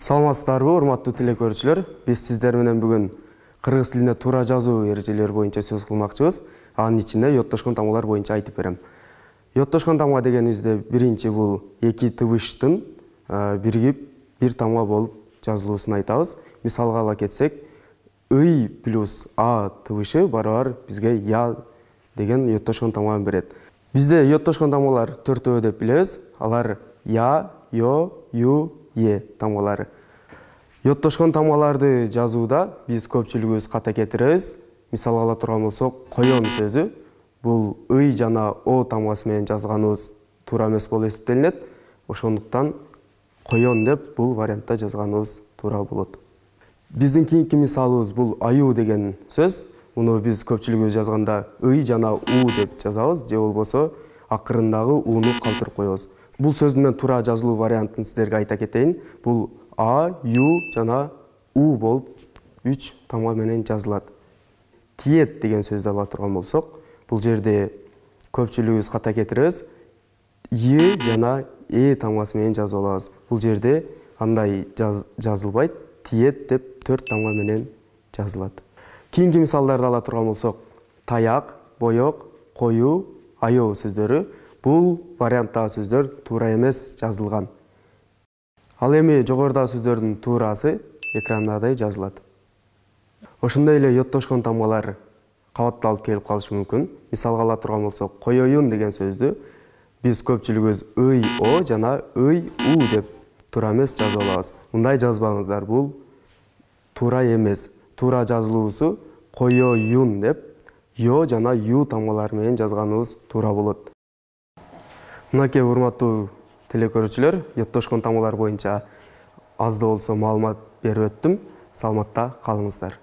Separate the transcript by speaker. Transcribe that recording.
Speaker 1: Саламатсыздарбы, урматтуу телекөрүүчүлөр. Биз сиздер менен бүгүн кыргыз тилине туура жазуу эрежелери боюнча сөз кылмакчыбыз. Анын ичинде йоттошкон тамгалар боюнча айтып берем. Йоттошкон тамга дегенибизде биринчи бул эки тыбыштын биригип бир тамга болуп жазылуусун айтабыз. Мисалга ала кетсек, ый плюс а тыбышы барабар бизге я деген йоттошкон тамганы берет. Бизде йоттошкон тамгалар төртөө деп билебиз. Алар я, йо, ю, е тамгалары. Йоттошкон тамгаларды жазууда биз көпчүлүгүбүз ката кетиребиз. Мисалга ала турган болсок, коён сөзү бул ый жана о тамгасы менен жазганыбыз туура эмес болуп эсептелинет. Ошондуктан коён деп бул вариантта жазганыбыз туура болот. Биздин кийинки мисалыбыз бул аю деген сөз. Муну биз көпчүлүгүбүз жазганда ый жана у деп жазабыз, же болбосо акырындагы уну калтырып коебуз. Бул сөздүн мен туура жазылуу вариантын сиздерге айта кетейин. Бул а, ю жана у болуп 3 тамга менен жазылат. Тиет деген сөздү ала турган болсок, бул жерде көпчүлүгүбүз ката кетиребиз. И жана э тамгасы менен жазып алабыз. Бул жерде андай жазылбайт. Тиет деп 4 тамга менен жазылат. Кийинки мисалдарды ала турган болсок, таяк, боек, коюу, аял сөздөрү. Бул варианттагы сөздөр туура эмес жазылган. Ал эми жогорудагы сөздөрдүн туурасы экрандагыдай жазылат. Ошондой эле йоттошкон тамгалар кабатталып келип калышы мүмкүн. Мисалга ала турган болсок, коёюн деген сөздү биз көпчүлүгүбүз ый о жана ый у деп туура эмес жазып алабыз. Мындай жазбаңыздар, бул туура эмес. Туура жазылуусу коёюн деп йо жана ю тамгалары менен жазганыбыз туура болот. Мынакей урматтуу телекөрүүчүлөр, йоттошкон тамгалар боюнча аз да болсо маалымат берип өттүм. Саламатта калыңыздар.